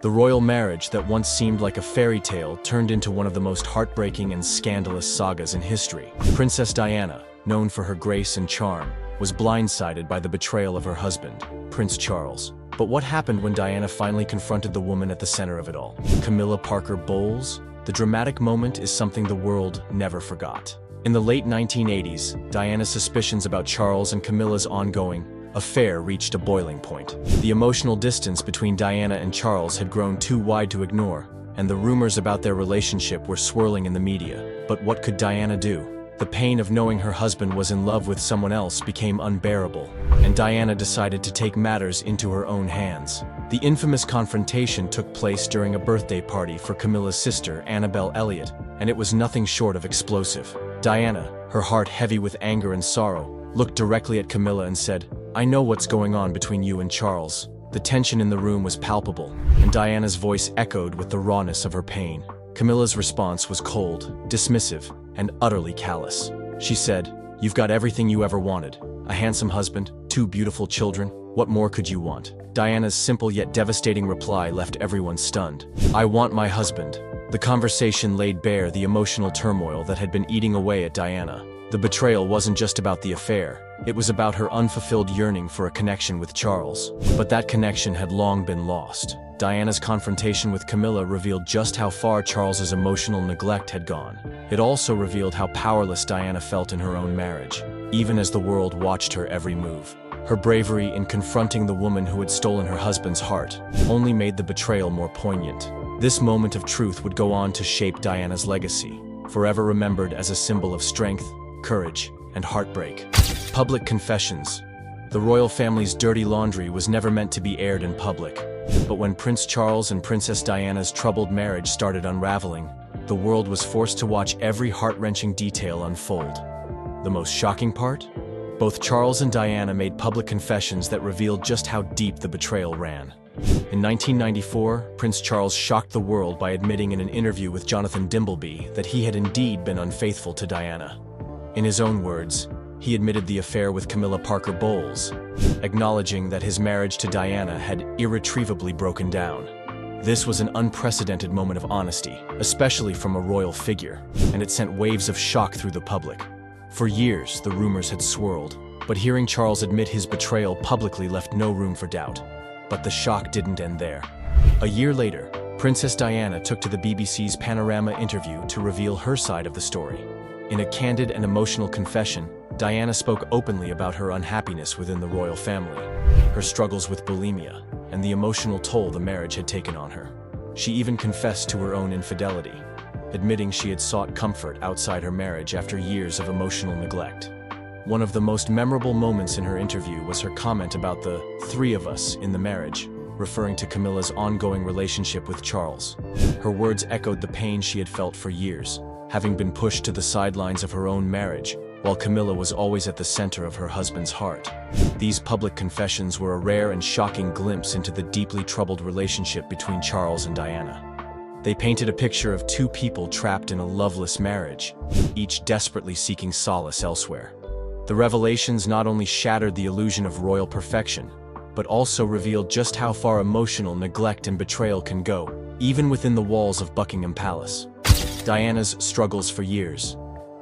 The royal marriage that once seemed like a fairy tale turned into one of the most heartbreaking and scandalous sagas in history. Princess Diana, known for her grace and charm, was blindsided by the betrayal of her husband, Prince Charles. But what happened when Diana finally confronted the woman at the center of it all? Camilla Parker Bowles? The dramatic moment is something the world never forgot. In the late 1980s, Diana's suspicions about Charles and Camilla's ongoing affair reached a boiling point. The emotional distance between Diana and Charles had grown too wide to ignore, and the rumors about their relationship were swirling in the media. But what could Diana do? The pain of knowing her husband was in love with someone else became unbearable, and Diana decided to take matters into her own hands. The infamous confrontation took place during a birthday party for Camilla's sister, Annabelle Elliott, and it was nothing short of explosive. Diana, her heart heavy with anger and sorrow, looked directly at Camilla and said, "I know what's going on between you and Charles." The tension in the room was palpable, and Diana's voice echoed with the rawness of her pain. Camilla's response was cold, dismissive, and utterly callous. She said, "You've got everything you ever wanted. A handsome husband, 2 beautiful children. What more could you want?" Diana's simple yet devastating reply left everyone stunned. "I want my husband." The conversation laid bare the emotional turmoil that had been eating away at Diana. The betrayal wasn't just about the affair, it was about her unfulfilled yearning for a connection with Charles. But that connection had long been lost. Diana's confrontation with Camilla revealed just how far Charles's emotional neglect had gone. It also revealed how powerless Diana felt in her own marriage, even as the world watched her every move. Her bravery in confronting the woman who had stolen her husband's heart only made the betrayal more poignant. This moment of truth would go on to shape Diana's legacy, forever remembered as a symbol of strength, courage, and heartbreak. Public confessions. The royal family's dirty laundry was never meant to be aired in public. But when Prince Charles and Princess Diana's troubled marriage started unraveling, the world was forced to watch every heart-wrenching detail unfold. The most shocking part? Both Charles and Diana made public confessions that revealed just how deep the betrayal ran. In 1994, Prince Charles shocked the world by admitting in an interview with Jonathan Dimbleby that he had indeed been unfaithful to Diana. In his own words, he admitted the affair with Camilla Parker Bowles, acknowledging that his marriage to Diana had irretrievably broken down. This was an unprecedented moment of honesty, especially from a royal figure, and it sent waves of shock through the public. For years, the rumors had swirled, but hearing Charles admit his betrayal publicly left no room for doubt. But the shock didn't end there. A year later, Princess Diana took to the BBC's Panorama interview to reveal her side of the story. In a candid and emotional confession, Diana spoke openly about her unhappiness within the royal family, her struggles with bulimia, and the emotional toll the marriage had taken on her. She even confessed to her own infidelity, admitting she had sought comfort outside her marriage after years of emotional neglect. One of the most memorable moments in her interview was her comment about the 3 of us in the marriage, referring to Camilla's ongoing relationship with Charles. Her words echoed the pain she had felt for years, having been pushed to the sidelines of her own marriage, while Camilla was always at the center of her husband's heart. These public confessions were a rare and shocking glimpse into the deeply troubled relationship between Charles and Diana. They painted a picture of 2 people trapped in a loveless marriage, each desperately seeking solace elsewhere. The revelations not only shattered the illusion of royal perfection, but also revealed just how far emotional neglect and betrayal can go, even within the walls of Buckingham Palace. Diana's struggles for years.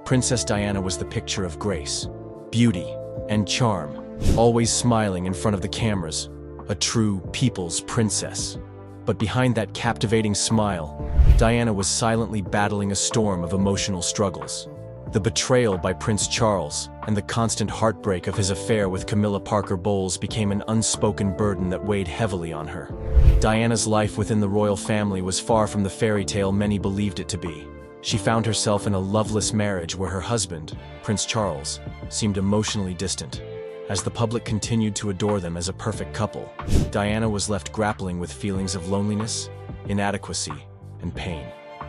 Princess Diana was the picture of grace, beauty, and charm, always smiling in front of the cameras, a true people's princess. But behind that captivating smile, Diana was silently battling a storm of emotional struggles. The betrayal by Prince Charles and the constant heartbreak of his affair with Camilla Parker Bowles became an unspoken burden that weighed heavily on her. Diana's life within the royal family was far from the fairy tale many believed it to be. She found herself in a loveless marriage where her husband, Prince Charles, seemed emotionally distant. As the public continued to adore them as a perfect couple, Diana was left grappling with feelings of loneliness, inadequacy, and pain.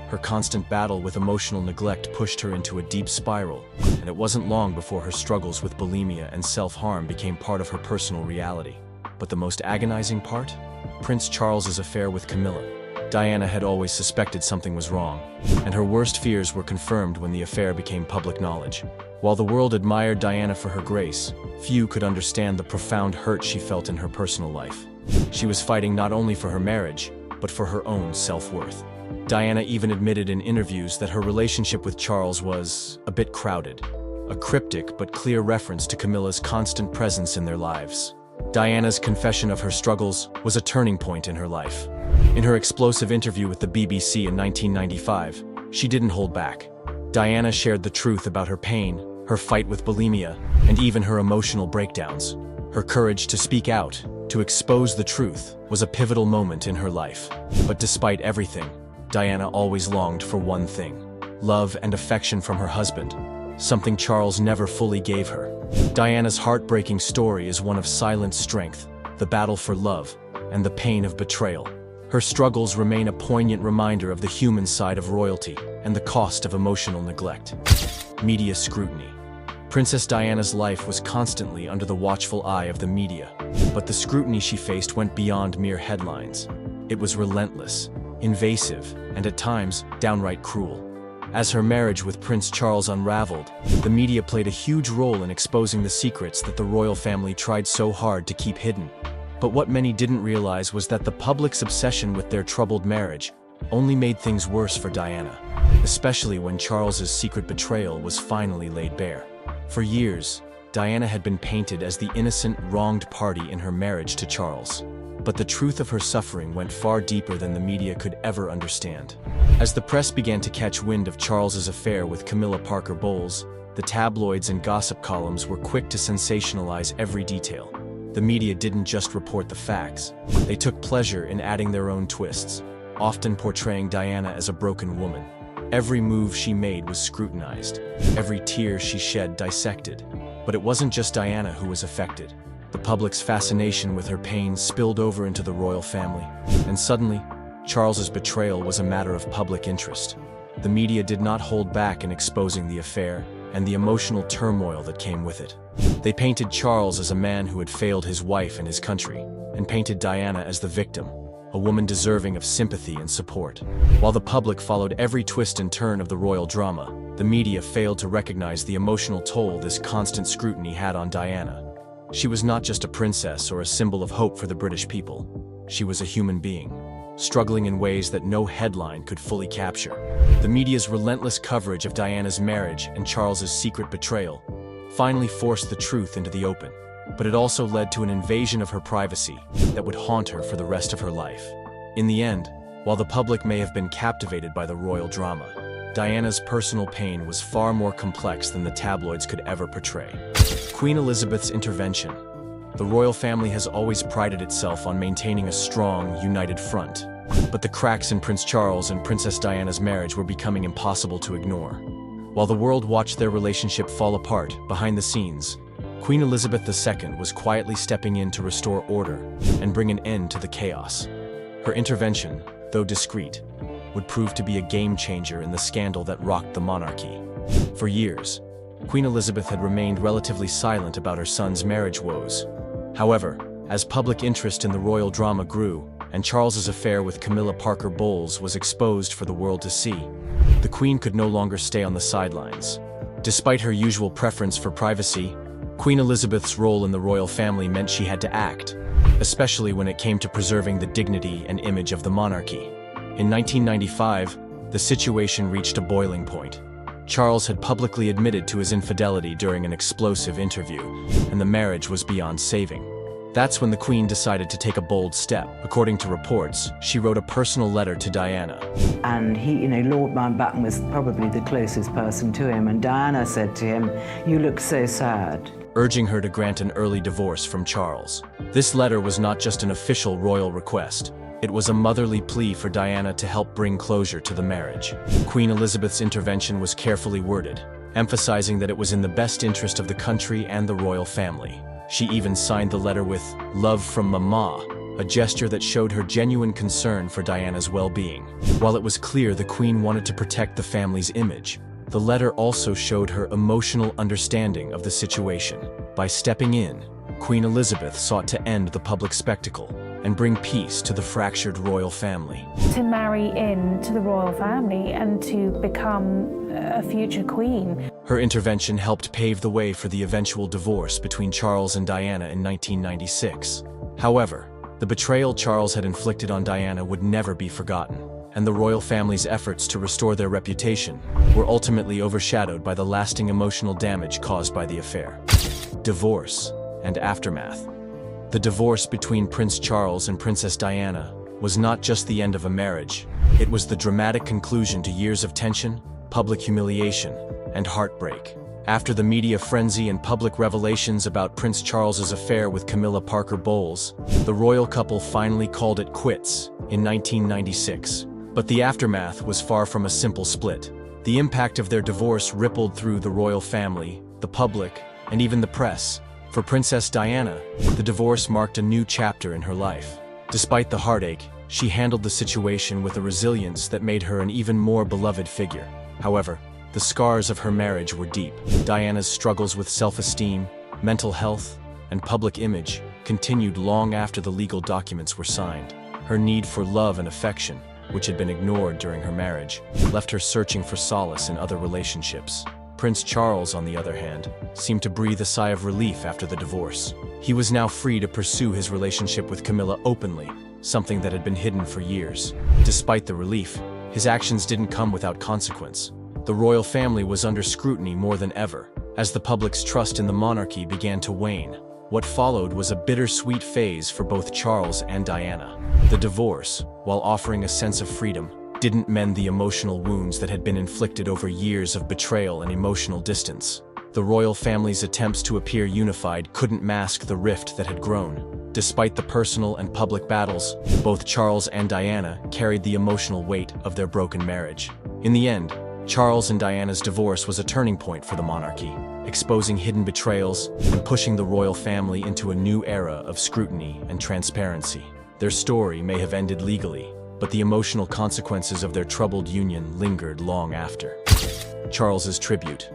Her constant battle with emotional neglect pushed her into a deep spiral, and it wasn't long before her struggles with bulimia and self-harm became part of her personal reality. But the most agonizing part? Prince Charles's affair with Camilla. Diana had always suspected something was wrong, and her worst fears were confirmed when the affair became public knowledge. While the world admired Diana for her grace, few could understand the profound hurt she felt in her personal life. She was fighting not only for her marriage, but for her own self-worth. Diana even admitted in interviews that her relationship with Charles was a bit crowded, a cryptic but clear reference to Camilla's constant presence in their lives. Diana's confession of her struggles was a turning point in her life. In her explosive interview with the BBC in 1995, she didn't hold back. Diana shared the truth about her pain, her fight with bulimia, and even her emotional breakdowns. Her courage to speak out, to expose the truth, was a pivotal moment in her life. But despite everything, Diana always longed for one thing: love and affection from her husband, something Charles never fully gave her. Diana's heartbreaking story is one of silent strength, the battle for love, and the pain of betrayal. Her struggles remain a poignant reminder of the human side of royalty and the cost of emotional neglect. Media scrutiny. Princess Diana's life was constantly under the watchful eye of the media, but the scrutiny she faced went beyond mere headlines. It was relentless, invasive, and at times, downright cruel. As her marriage with Prince Charles unraveled, the media played a huge role in exposing the secrets that the royal family tried so hard to keep hidden. But what many didn't realize was that the public's obsession with their troubled marriage only made things worse for Diana, especially when Charles's secret betrayal was finally laid bare. For years, Diana had been painted as the innocent, wronged party in her marriage to Charles. But the truth of her suffering went far deeper than the media could ever understand. As the press began to catch wind of Charles's affair with Camilla Parker Bowles, the tabloids and gossip columns were quick to sensationalize every detail. The media didn't just report the facts, they took pleasure in adding their own twists, often portraying Diana as a broken woman. Every move she made was scrutinized, every tear she shed dissected. But it wasn't just Diana who was affected. The public's fascination with her pain spilled over into the royal family, and suddenly, Charles's betrayal was a matter of public interest. The media did not hold back in exposing the affair and the emotional turmoil that came with it. They painted Charles as a man who had failed his wife and his country, and painted Diana as the victim, a woman deserving of sympathy and support. While the public followed every twist and turn of the royal drama, the media failed to recognize the emotional toll this constant scrutiny had on Diana. She was not just a princess or a symbol of hope for the British people. She was a human being, struggling in ways that no headline could fully capture. The media's relentless coverage of Diana's marriage and Charles's secret betrayal finally forced the truth into the open, but it also led to an invasion of her privacy that would haunt her for the rest of her life. In the end, while the public may have been captivated by the royal drama, Diana's personal pain was far more complex than the tabloids could ever portray. Queen Elizabeth's intervention. The royal family has always prided itself on maintaining a strong, united front. But the cracks in Prince Charles and Princess Diana's marriage were becoming impossible to ignore. While the world watched their relationship fall apart behind the scenes, Queen Elizabeth II was quietly stepping in to restore order and bring an end to the chaos. Her intervention, though discreet, would prove to be a game-changer in the scandal that rocked the monarchy. For years, Queen Elizabeth had remained relatively silent about her son's marriage woes. However, as public interest in the royal drama grew, and Charles's affair with Camilla Parker Bowles was exposed for the world to see, the Queen could no longer stay on the sidelines. Despite her usual preference for privacy, Queen Elizabeth's role in the royal family meant she had to act, especially when it came to preserving the dignity and image of the monarchy. In 1995, the situation reached a boiling point. Charles had publicly admitted to his infidelity during an explosive interview, and the marriage was beyond saving. That's when the Queen decided to take a bold step. According to reports, she wrote a personal letter to Diana. And he, Lord Mountbatten was probably the closest person to him, and Diana said to him, "You look so sad," urging her to grant an early divorce from Charles. This letter was not just an official royal request. It was a motherly plea for Diana to help bring closure to the marriage. Queen Elizabeth's intervention was carefully worded, emphasizing that it was in the best interest of the country and the royal family. She even signed the letter with "Love from Mama," a gesture that showed her genuine concern for Diana's well-being. While it was clear the Queen wanted to protect the family's image, the letter also showed her emotional understanding of the situation. By stepping in, Queen Elizabeth sought to end the public spectacle, and bring peace to the fractured royal family. To marry into the royal family and to become a future queen. Her intervention helped pave the way for the eventual divorce between Charles and Diana in 1996. However, the betrayal Charles had inflicted on Diana would never be forgotten, and the royal family's efforts to restore their reputation were ultimately overshadowed by the lasting emotional damage caused by the affair. Divorce and aftermath. The divorce between Prince Charles and Princess Diana was not just the end of a marriage, it was the dramatic conclusion to years of tension, public humiliation, and heartbreak. After the media frenzy and public revelations about Prince Charles's affair with Camilla Parker Bowles, the royal couple finally called it quits in 1996. But the aftermath was far from a simple split. The impact of their divorce rippled through the royal family, the public, and even the press. For Princess Diana, the divorce marked a new chapter in her life. Despite the heartache, she handled the situation with a resilience that made her an even more beloved figure. However, the scars of her marriage were deep. Diana's struggles with self-esteem, mental health, and public image continued long after the legal documents were signed. Her need for love and affection, which had been ignored during her marriage, left her searching for solace in other relationships. Prince Charles, on the other hand, seemed to breathe a sigh of relief after the divorce. He was now free to pursue his relationship with Camilla openly, something that had been hidden for years. Despite the relief, his actions didn't come without consequence. The royal family was under scrutiny more than ever, as the public's trust in the monarchy began to wane. What followed was a bittersweet phase for both Charles and Diana. The divorce, while offering a sense of freedom, didn't mend the emotional wounds that had been inflicted over years of betrayal and emotional distance. The royal family's attempts to appear unified couldn't mask the rift that had grown. Despite the personal and public battles, both Charles and Diana carried the emotional weight of their broken marriage. In the end, Charles and Diana's divorce was a turning point for the monarchy, exposing hidden betrayals and pushing the royal family into a new era of scrutiny and transparency. Their story may have ended legally, but the emotional consequences of their troubled union lingered long after. Charles's tribute.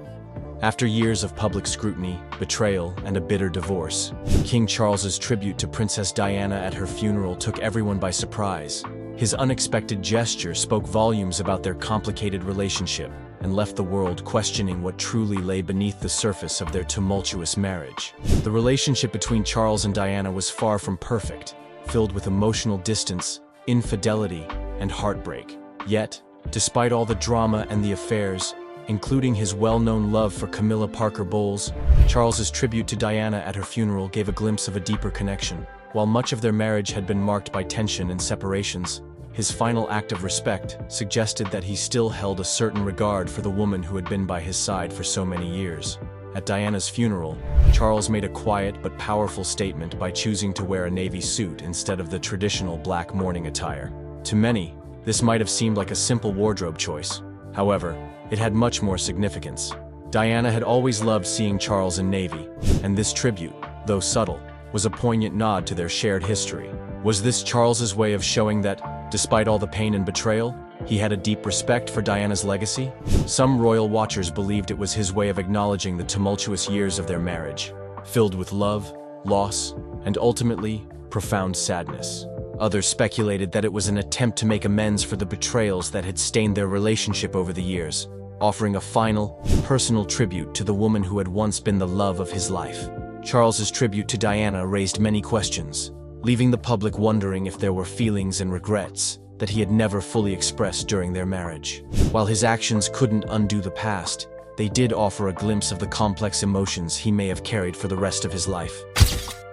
After years of public scrutiny, betrayal, and a bitter divorce, King Charles's tribute to Princess Diana at her funeral took everyone by surprise. His unexpected gesture spoke volumes about their complicated relationship and left the world questioning what truly lay beneath the surface of their tumultuous marriage. The relationship between Charles and Diana was far from perfect, filled with emotional distance, infidelity, and heartbreak. Yet, despite all the drama and the affairs, including his well-known love for Camilla Parker Bowles, Charles's tribute to Diana at her funeral gave a glimpse of a deeper connection. While much of their marriage had been marked by tension and separations, his final act of respect suggested that he still held a certain regard for the woman who had been by his side for so many years. At Diana's funeral, Charles made a quiet but powerful statement by choosing to wear a navy suit instead of the traditional black mourning attire. To many, this might have seemed like a simple wardrobe choice. However, it had much more significance. Diana had always loved seeing Charles in navy, and this tribute, though subtle, was a poignant nod to their shared history. Was this Charles's way of showing that, despite all the pain and betrayal, he had a deep respect for Diana's legacy? Some royal watchers believed it was his way of acknowledging the tumultuous years of their marriage, filled with love, loss, and ultimately, profound sadness. Others speculated that it was an attempt to make amends for the betrayals that had stained their relationship over the years, offering a final, personal tribute to the woman who had once been the love of his life. Charles's tribute to Diana raised many questions, leaving the public wondering if there were feelings and regrets that he had never fully expressed during their marriage. While his actions couldn't undo the past, they did offer a glimpse of the complex emotions he may have carried for the rest of his life.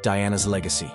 Diana's legacy.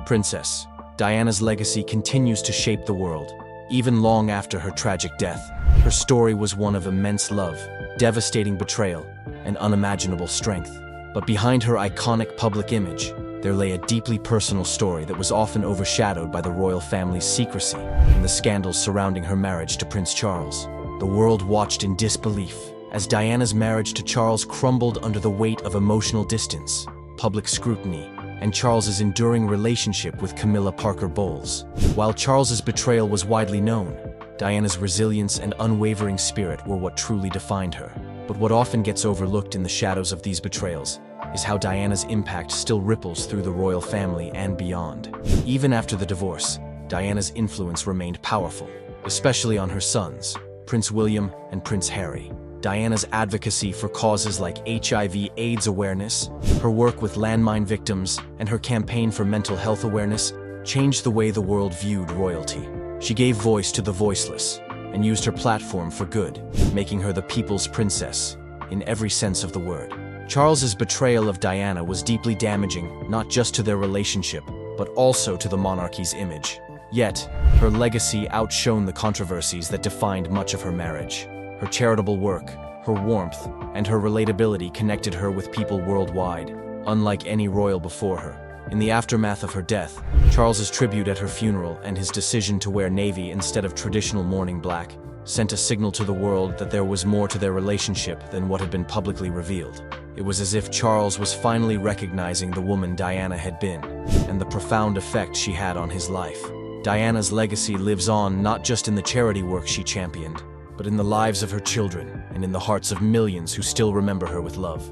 Princess Diana's legacy continues to shape the world, even long after her tragic death. Her story was one of immense love, devastating betrayal, and unimaginable strength. But behind her iconic public image, there lay a deeply personal story that was often overshadowed by the royal family's secrecy and the scandals surrounding her marriage to Prince Charles. The world watched in disbelief as Diana's marriage to Charles crumbled under the weight of emotional distance, public scrutiny, and Charles's enduring relationship with Camilla Parker Bowles. While Charles's betrayal was widely known, Diana's resilience and unwavering spirit were what truly defined her. But what often gets overlooked in the shadows of these betrayals is how Diana's impact still ripples through the royal family and beyond. Even after the divorce, Diana's influence remained powerful, especially on her sons, Prince William and Prince Harry. Diana's advocacy for causes like HIV/AIDS awareness, her work with landmine victims, and her campaign for mental health awareness changed the way the world viewed royalty. She gave voice to the voiceless and used her platform for good, making her the people's princess in every sense of the word. Charles's betrayal of Diana was deeply damaging, not just to their relationship, but also to the monarchy's image. Yet, her legacy outshone the controversies that defined much of her marriage. Her charitable work, her warmth, and her relatability connected her with people worldwide, unlike any royal before her. In the aftermath of her death, Charles's tribute at her funeral and his decision to wear navy instead of traditional mourning black sent a signal to the world that there was more to their relationship than what had been publicly revealed. It was as if Charles was finally recognizing the woman Diana had been, and the profound effect she had on his life. Diana's legacy lives on not just in the charity work she championed, but in the lives of her children and in the hearts of millions who still remember her with love.